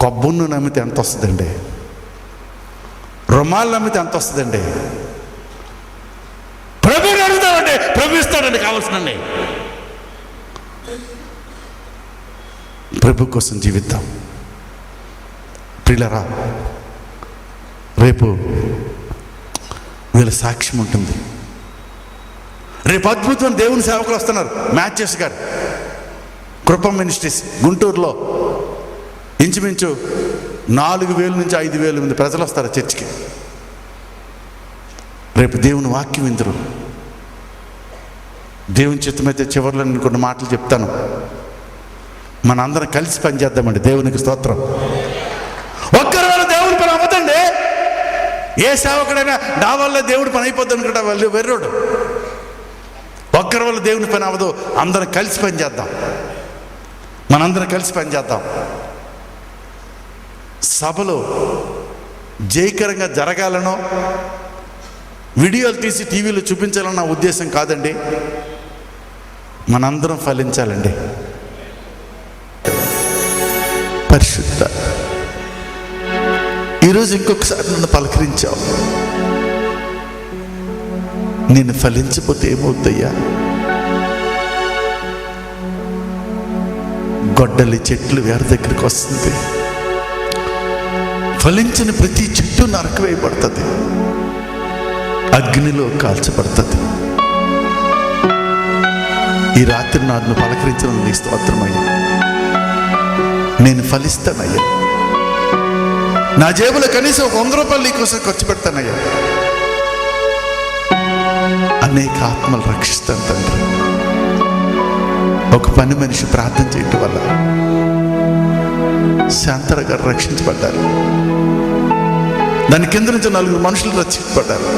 కొబ్బును నమ్మితే ఎంత వస్తుందండి? రుమాలు నమ్మితే ఎంత వస్తుందండి? ప్రభుని అడుగుతామండి, ప్రభు ఇస్తాడండి కావాల్సినండి. ప్రభు కోసం జీవిద్దాం. ప్రియులరా, రేపు వీళ్ళ సాక్ష్యం ఉంటుంది. రేపు అద్భుతమైన దేవుని సేవకులు వస్తున్నారు. మ్యాచెస్ గారు, కృప మినిస్ట్రీస్ గుంటూరులో ఇంచుమించు 4,000 నుంచి 5,000 మంది ప్రజలు వస్తారు చర్చికి. రేపు దేవుని వాక్యం విందురు. దేవుని చిత్తమైతే చివరిలో నేను కొన్ని మాటలు చెప్తాను. మనందరం కలిసి పనిచేద్దామండి. దేవునికి స్తోత్రం. ఒక్కరి వల్ల దేవుని పని అవ్వదండి. ఏ సేవకుడైనా నా వల్ల దేవుడి పని అయిపోద్ది అనుకుంటా వాళ్ళు వెర్రోడు. ఒక్కరి వల్ల దేవుని పని అవ్వదు. అందరం కలిసి పని చేద్దాం. మనందరం కలిసి పని చేద్దాం. సభలో జయకరంగా జరగాలనో వీడియోలు తీసి టీవీలో చూపించాలన్న నా ఉద్దేశం కాదండి. మనందరం ఫలించాలండి. పరిశుద్ధ, ఈరోజు ఇంకొకసారి నన్ను పలకరించావు. నేను ఫలించకపోతే ఏమవుద్దయ్యా? గొడ్డలి చెట్లు వేరే దగ్గరికి వస్తుంది. ఫలించిన ప్రతి చెట్టు నరకవేయబడుతుంది, అగ్నిలో కాల్చబడుతుంది. ఈ రాత్రి నన్ను పలకరించిన నీ స్తోత్రమయ్యా. నేను ఫలిస్తానయ్యా. నా జేబులో కనీసం 100 రూపాయలు నీ కోసం ఖర్చు పెడతానయ్యా. అనేక ఆత్మలు రక్షిస్తాను తండ్రి. ఒక పని మనిషి ప్రార్థన చేయటం వల్ల శాంతర గారు రక్షించబడ్డారు. దాని కింద నుంచి 4 మనుషులు రక్షించబడ్డారు.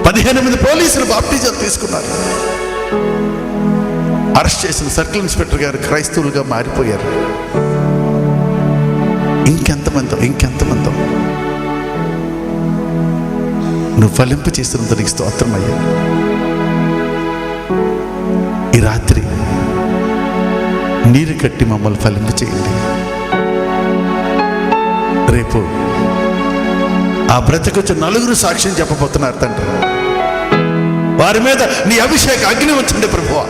18 పోలీసులు బాప్టిజం తీసుకున్నారు. అరెస్ట్ చేసిన సర్కిల్ ఇన్స్పెక్టర్ గారు క్రైస్తవులుగా మారిపోయారు. ఇంకెంతమందో నువ్వు ఫలింపు చేస్తున్నందుకు నీకు స్తోత్రమయ్యా. ఈ రాత్రి నీరు కట్టి మమ్మల్ని ఫలింపు చేయండి. రేపు ఆ బ్రతకొచ్చి 4 సాక్ష్యం చెప్పబోతున్నారు తండ్రి. వారి మీద నీ అభిషేక అగ్ని వచ్చింది ప్రభువా.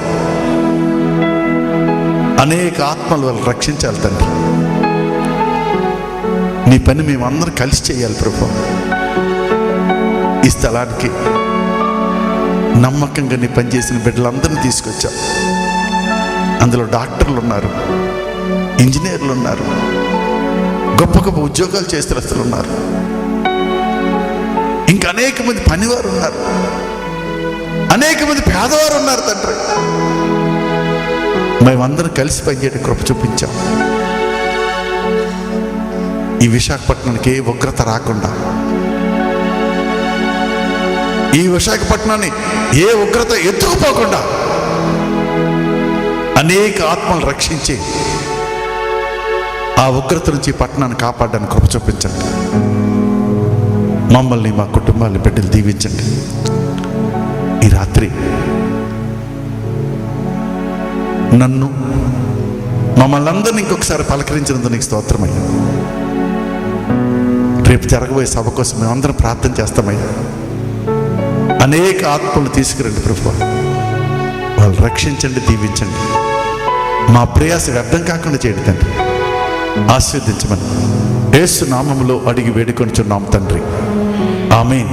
అనేక ఆత్మలు వాళ్ళు రక్షించాలి తండ్రి. నీ పని మేమందరం కలిసి చేయాలి ప్రభువా. ఈ స్థలానికి నమ్మకంగా నీ పనిచేసిన బిడ్డలందరినీ తీసుకొచ్చావు. అందులో డాక్టర్లు ఉన్నారు, ఇంజనీర్లు ఉన్నారు, గొప్ప గొప్ప ఉద్యోగాలు చేస్తున్న ఉన్నారు, ఇంకా అనేక మంది పనివారు ఉన్నారు, అనేక మంది పేదవారు ఉన్నారు తండ్రి. మేమందరం కలిసి పనిచేయడం కృప చూపించాం. ఈ విశాఖపట్నానికి ఏ ఉగ్రత రాకుండా, ఈ విశాఖపట్నాన్ని ఏ ఉగ్రత ఎత్తుకుపోకుండా అనేక ఆత్మలు రక్షించి ఆ ఉగ్రత నుంచి పట్టణాన్ని కాపాడడానికి కృప చూపించండి. మమ్మల్ని, మా కుటుంబాన్ని, బిడ్డలు దీవించండి. ఈ రాత్రి నన్ను, మమ్మల్ని అందరినీ ఇంకొకసారి పలకరించినందుకు నీకు స్తోత్రమయ్యా. రేపు జరగబోయే సభ కోసం మేమందరం ప్రార్థన చేస్తామయ్యా. అనేక ఆత్మలు తీసుకురండి ప్రభువా. వాళ్ళు రక్షించండి, దీవించండి. మా ప్రయాస వ్యర్థం కాకుండా చేయండి తండ్రి. ఆశీర్వదించమని యేసు నామములో అడిగి వేడుకొనుచున్నాం తండ్రి. ఆమేన్.